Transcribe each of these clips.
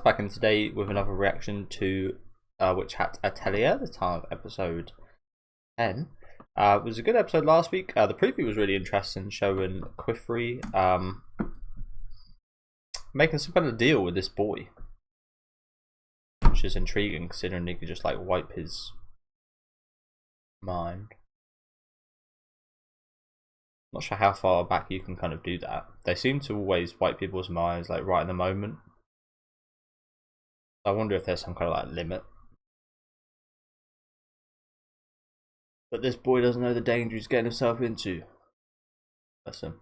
back in today with another reaction to Hat Atelier, the time of episode 10. It was a good episode last week. The preview was really interesting, showing Quifrey making some kind of deal with this boy, which is intriguing considering he could just like wipe his mind. Not sure how far back you can kind of do that. They seem to always wipe people's minds like right in the moment. I wonder if there's some kind of like limit. But this boy doesn't know the danger he's getting himself into. Bless him.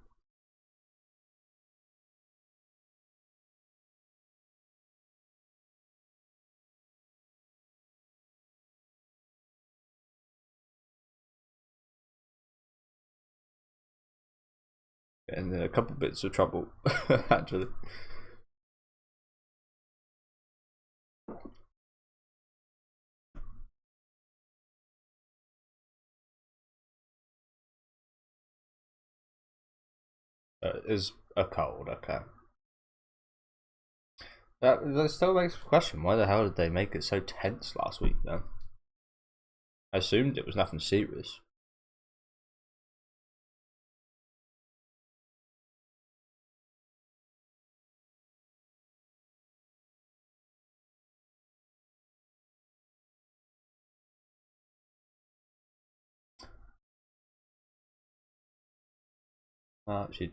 Getting in a couple bits of trouble, actually. Is a cold, okay. That still makes a question. Why the hell did they make it so tense last week, though? I assumed it was nothing serious. Actually,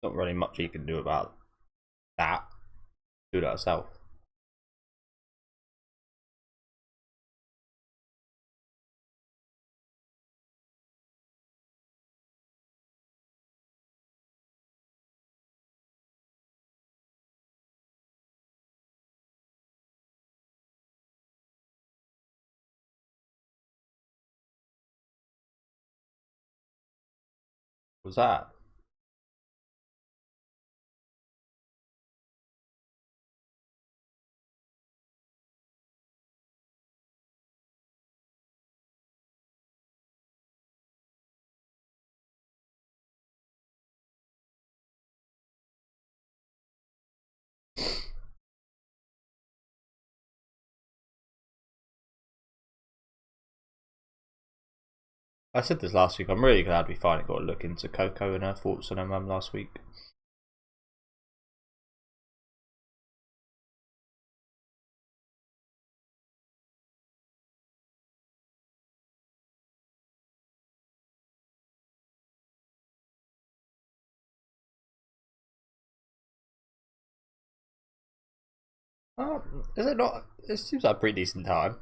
not really much you can do about that. Do that herself. What was that? I said this last week. I'm really glad we finally got a look into Coco and her thoughts on her mum last week. Is it not? It seems like a pretty decent time.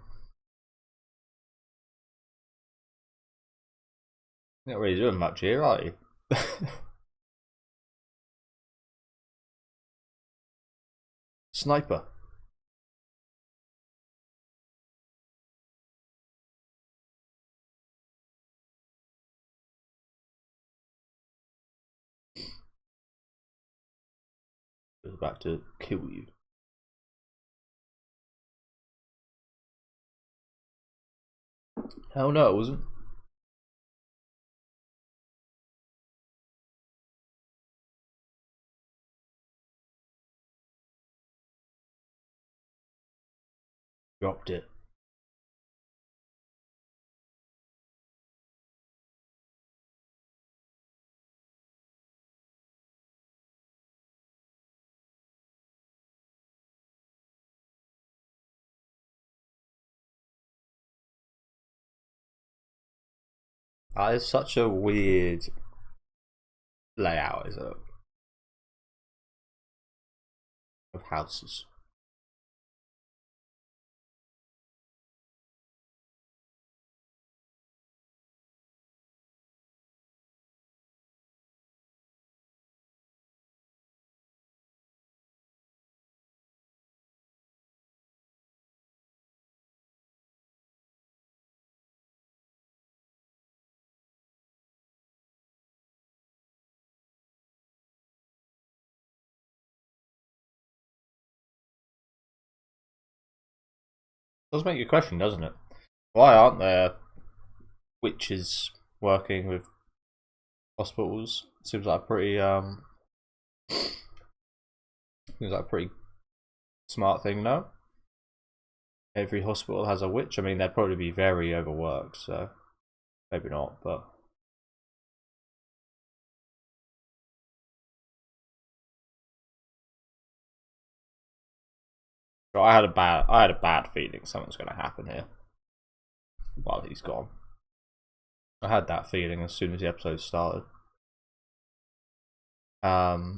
You're not really doing much here, are you? Sniper. I was about to kill you. Hell no, it wasn't. Dropped it. It's such a weird layout, is it? Of houses. Does make you question, doesn't it? Why aren't there witches working with hospitals? Seems like a pretty smart thing, no? Every hospital has a witch. I mean, they'd probably be very overworked, so maybe not, but. I had a bad feeling something's gonna happen here while he's gone. I had that feeling as soon as the episode started. But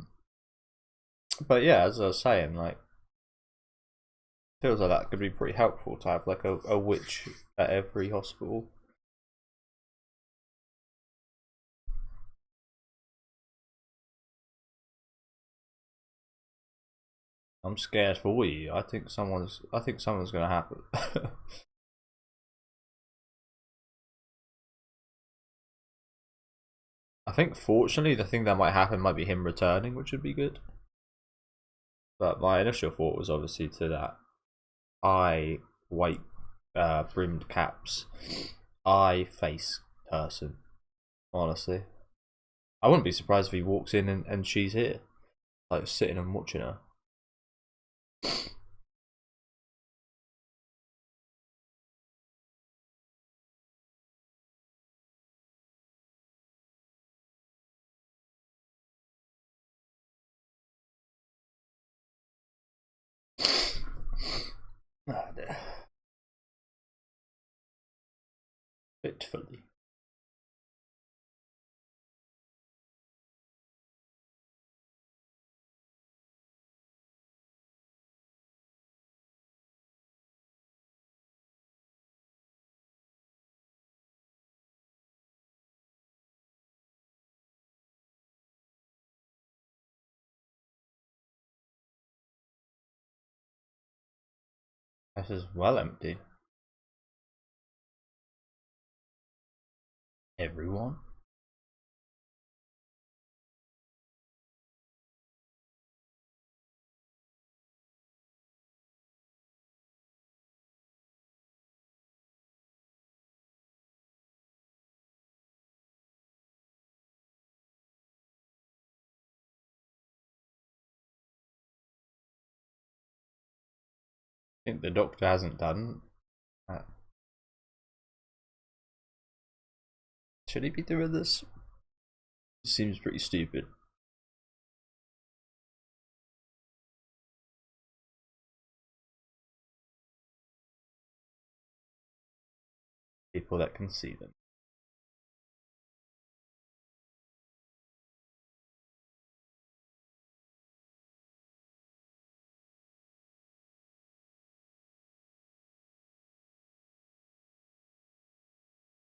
yeah, as I was saying, like, feels like that could be pretty helpful to have like a witch at every hospital. I'm scared for you. I think something's gonna happen. I think fortunately the thing that might happen might be him returning, which would be good. But my initial thought was obviously to that eye white brimmed caps eye face person. Honestly, I wouldn't be surprised if he walks in and she's here, like sitting and watching her. Ah, dear. Fitfully. This is well empty. Everyone. I think the doctor hasn't done that. Should he be doing this? Seems pretty stupid. People that can see them.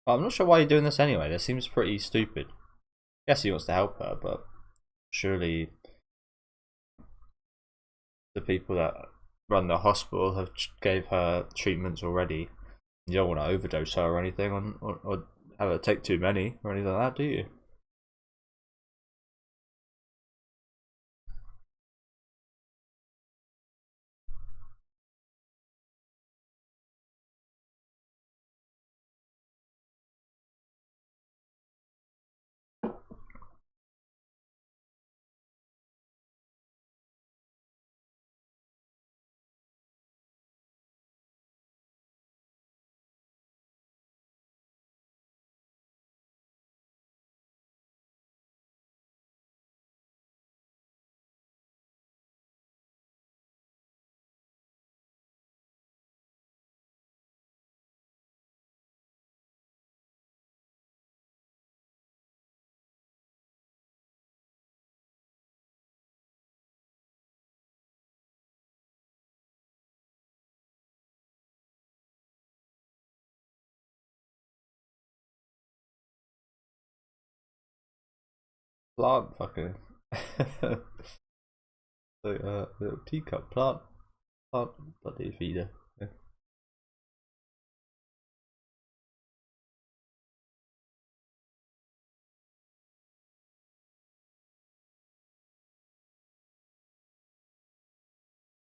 I'm not sure why you're doing this anyway. This seems pretty stupid. Yes, he wants to help her, but surely the people that run the hospital have gave her treatments already. You don't want to overdose her or anything, or have her take too many or anything like that, do you? Plant fucking. Like a little teacup plant. Plant bloody feeder. Yeah.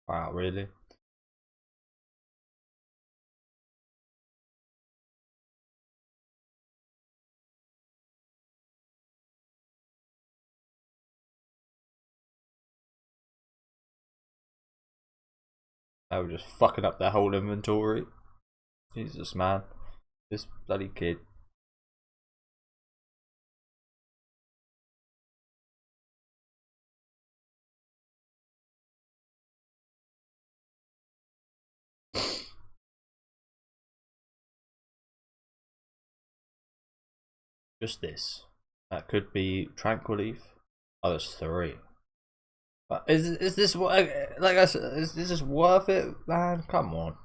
Wow, really? They were just fucking up their whole inventory. Jesus, man. This bloody kid. Just this. That could be Tranquil Leaf. Oh, there's 3. But is this what? Like I said, is this worth it, man? Come on.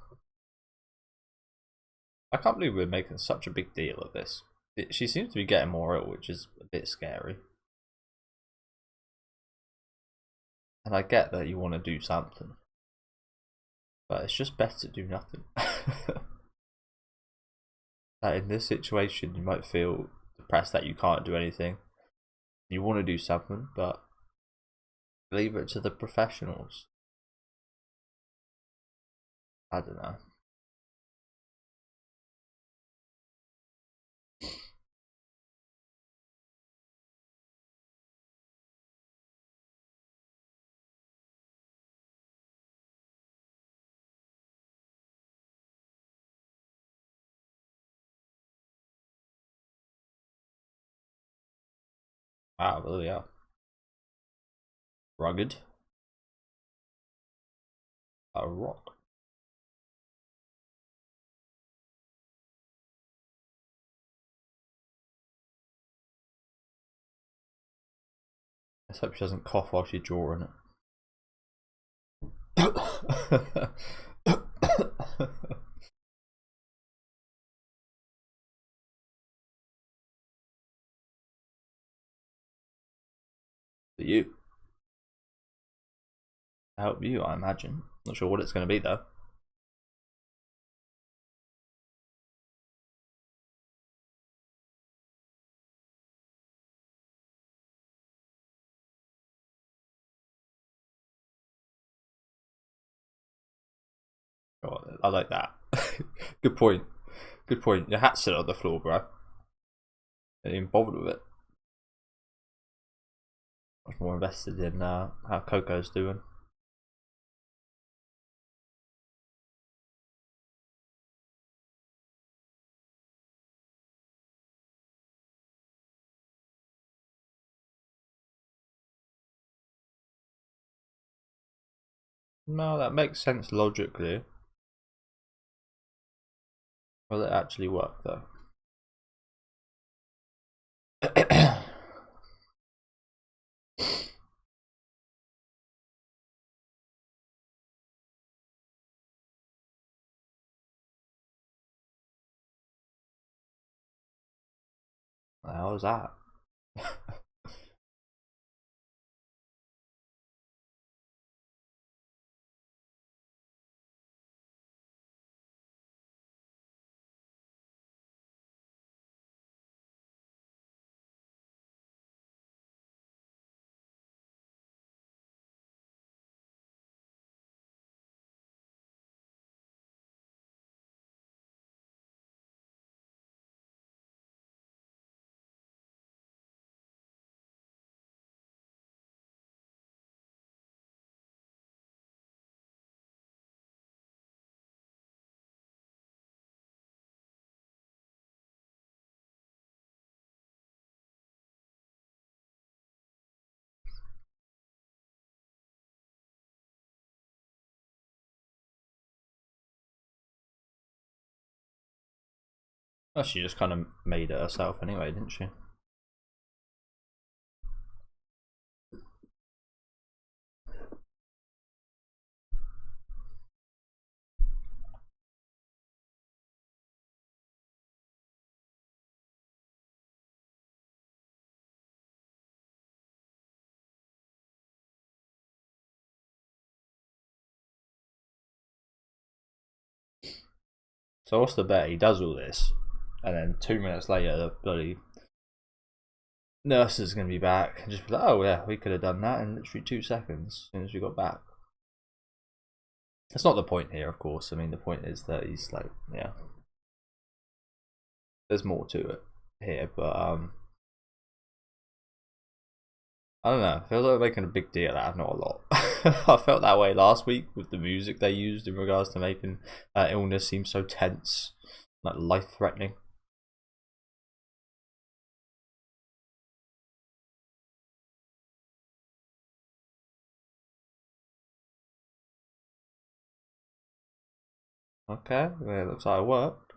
I can't believe we're making such a big deal of this. She seems to be getting more ill, which is a bit scary. And I get that you want to do something, but it's just better to do nothing. Like in this situation, you might feel depressed that you can't do anything. You want to do something, but leave it to the professionals. I don't know. Wow, really, yeah. Rugged. A rock. Let's hope she doesn't cough while she's drawing it. For you. To help you, I imagine. Not sure what it's going to be though. Oh, I like that. Good point. Good point. Your hat's still on the floor, bro. Ain't even bothered with it. Much more invested in how Coco's doing. No, that makes sense logically. Will it actually work though? How was that? Oh, she just kind of made it herself anyway, didn't she? So what's the bet? He does all this, and then 2 minutes later, the bloody nurse is going to be back and just be like, "Oh yeah, we could have done that in literally 2 seconds as soon as we got back." That's not the point here, of course. I mean, the point is that he's like, yeah, there's more to it here, but I don't know. I feel like they're making a big deal out of not a lot. I felt that way last week with the music they used in regards to making illness seem so tense, like life-threatening. Okay, well, it looks like it worked.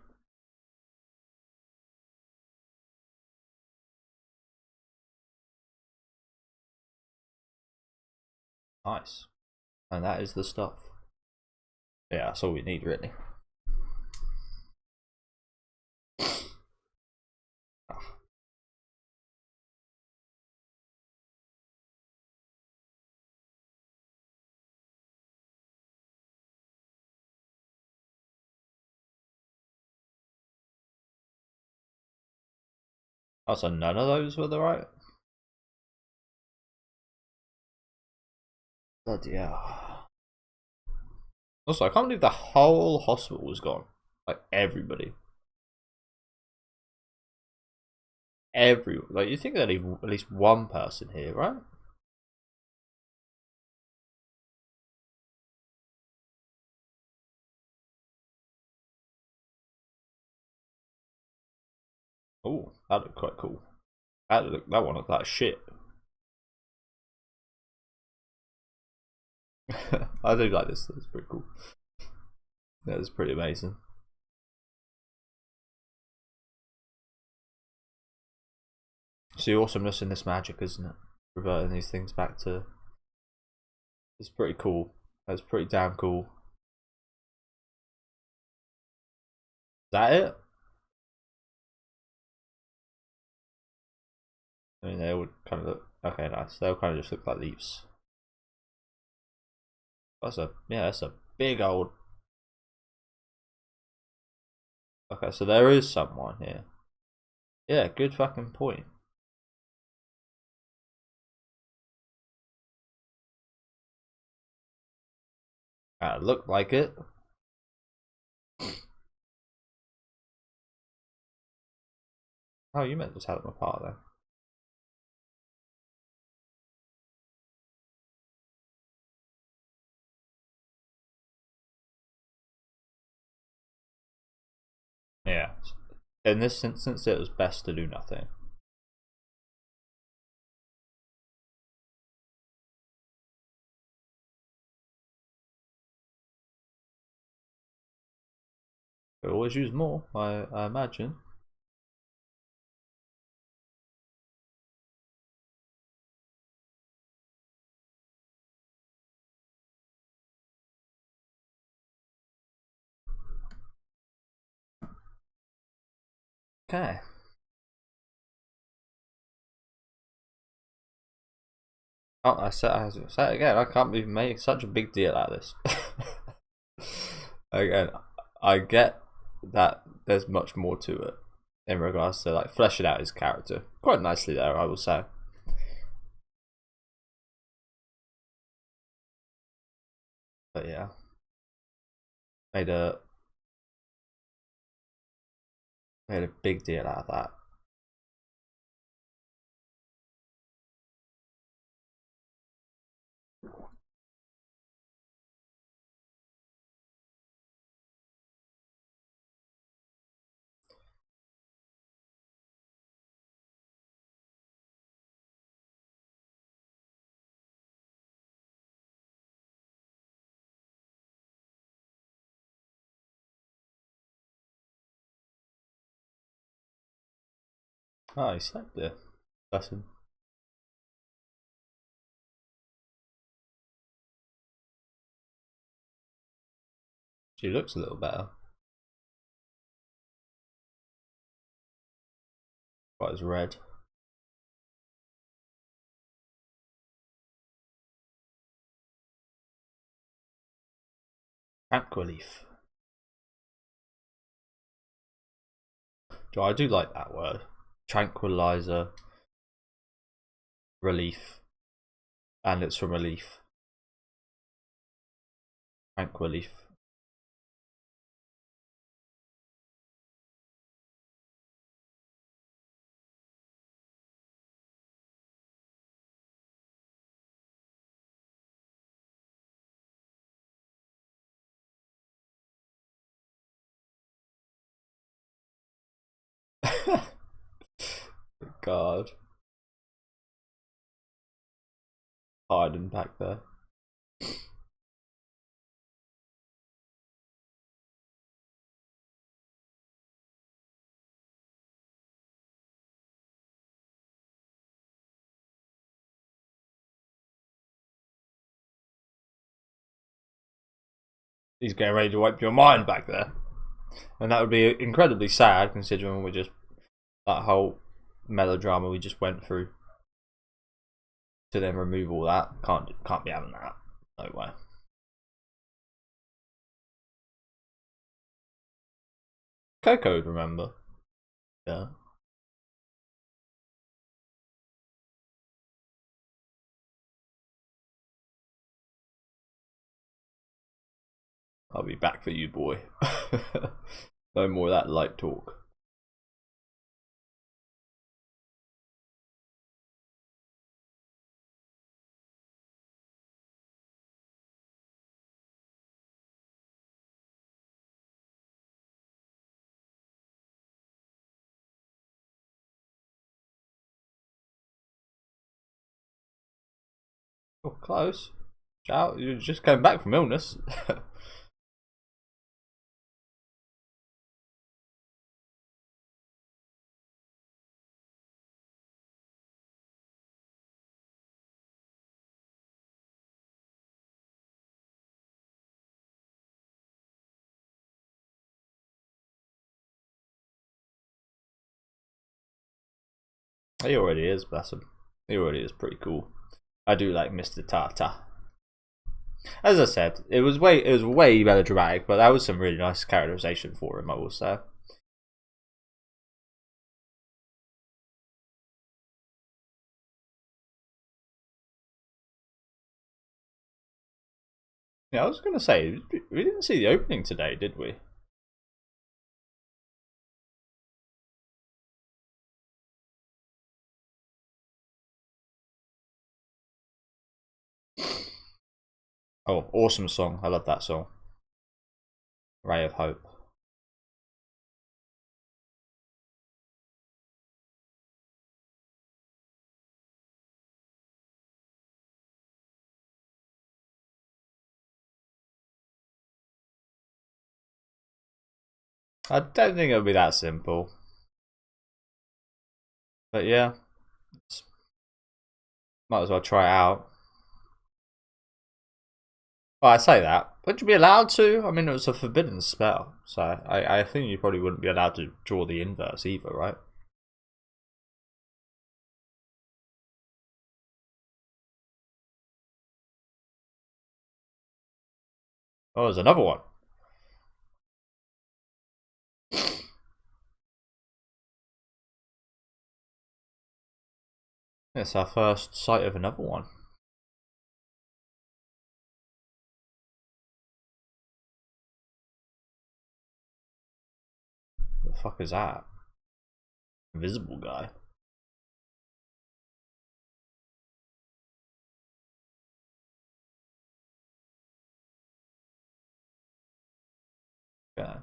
Nice. And that is the stuff. Yeah, that's all we need, really. Oh, so none of those were the right? Bloody hell. Also, I can't believe the whole hospital was gone. Like, everybody. Everyone. Like, you think there'd be at least one person here, right? Oh, that looked quite cool. That one looked like shit. I do like this. That's pretty cool. That is pretty amazing. It's the awesomeness in this magic, isn't it? Reverting these things back to. It's pretty cool. That's pretty damn cool. Is that it? I mean, they all kind of look. Okay, nice. They all kind of just look like leaves. That's a big old. Okay, so there is someone here. Yeah, good fucking point. Looked like it. Oh, you meant to tell them apart then. Yeah. In this instance, it was best to do nothing. They always use more, I imagine. Okay. Oh, I said it again. I can't be making such a big deal out of this. Again, I get that there's much more to it in regards to like fleshing out his character quite nicely there, I will say. But yeah, made a made a big deal out of that. Oh, he slept there. Bless him. She looks a little better. Quite as red. Tranquilief. I do like that word. Tranquilizer. Relief. And it's from a leaf. Tranquilief. God. Hiding back there. He's getting ready to wipe your mind back there. And that would be incredibly sad considering we just that whole melodrama we just went through. To then remove all that. Can't be having that. No way. Coco would remember. Yeah. I'll be back for you, boy. No more of that light talk. Oh, close. Ciao. You just came back from illness. He already is, bless him. He already is pretty cool. I do like Mr. Tata. As I said, it was way melodramatic, but that was some really nice characterization for him, I will say. Yeah, I was gonna say we didn't see the opening today, did we? Oh, awesome song. I love that song. Ray of Hope. I don't think it'll be that simple. But yeah. Might as well try it out. Well, I say that. Would you be allowed to? I mean, it was a forbidden spell, so I think you probably wouldn't be allowed to draw the inverse either, right? Oh, there's another one. It's our first sight of another one. The fuck is that? Invisible guy. Yeah.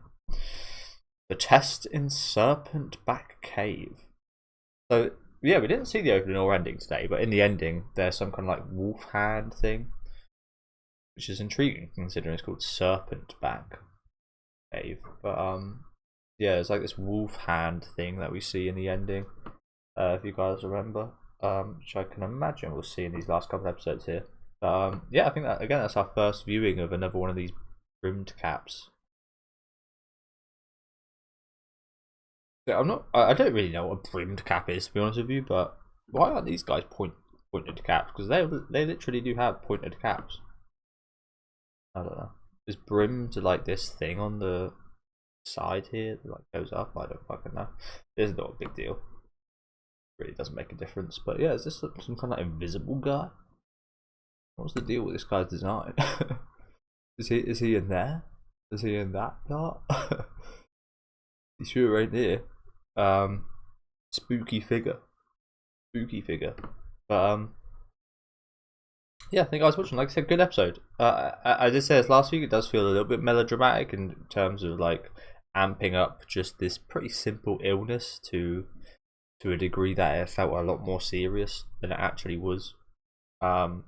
The test in Serpent Back Cave. So yeah, we didn't see the opening or ending today, but in the ending there's some kind of like wolf hand thing, which is intriguing considering it's called Serpent Back Cave. But yeah, it's like this wolf hand thing that we see in the ending. If you guys remember, which I can imagine we'll see in these last couple of episodes here. Yeah, I think that again that's our first viewing of another one of these brimmed caps. I don't really know what a brimmed cap is, to be honest with you, but why aren't these guys pointed caps? Because they literally do have pointed caps. I don't know. Is brimmed like this thing on the side here that like goes up? I don't fucking know. It's not a big deal. It really doesn't make a difference. But yeah, is this some kind of like invisible guy? What's the deal with this guy's design? Is he in there? Is he in that part? He's sure right there. Spooky figure. But yeah, thank you guys for watching. Like I said, good episode. I did say this last week. It does feel a little bit melodramatic in terms of like amping up just this pretty simple illness to a degree that it felt a lot more serious than it actually was, and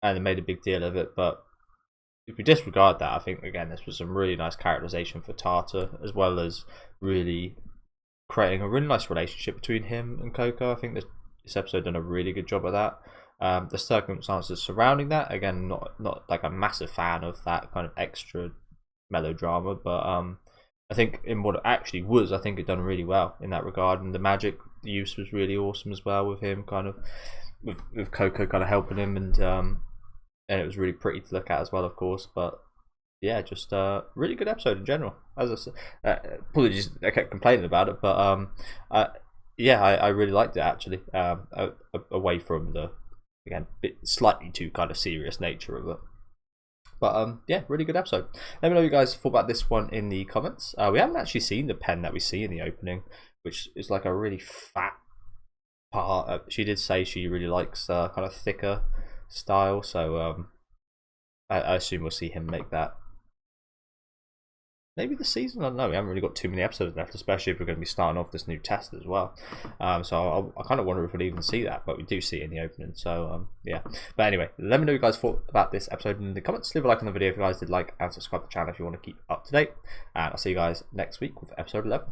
they made a big deal of it. But if we disregard that, I think again this was some really nice characterization for Tata, as well as really creating a really nice relationship between him and Coco. I think this episode done a really good job of that. The circumstances surrounding that, again, not like a massive fan of that kind of extra melodrama, but I think in what it actually was, I think it done really well in that regard, and the magic use was really awesome as well, with him kind of with Coco kind of helping him, and it was really pretty to look at as well, of course. But yeah, just a really good episode in general. As I said, apologies, I kept complaining about it, but yeah, I really liked it actually. Away from the again slightly too kind of serious nature of it. But yeah, really good episode. Let me know what you guys thought about this one in the comments. We haven't actually seen the pen that we see in the opening, which is like a really fat part. She did say she really likes kind of thicker style, so I assume we'll see him make that. Maybe this season, I don't know. We haven't really got too many episodes left, especially if we're going to be starting off this new test as well. So I kind of wonder if we'll even see that, but we do see it in the opening. So yeah. But anyway, let me know what you guys thought about this episode in the comments. Leave a like on the video if you guys did like, and subscribe to the channel if you want to keep up to date. And I'll see you guys next week with episode 11.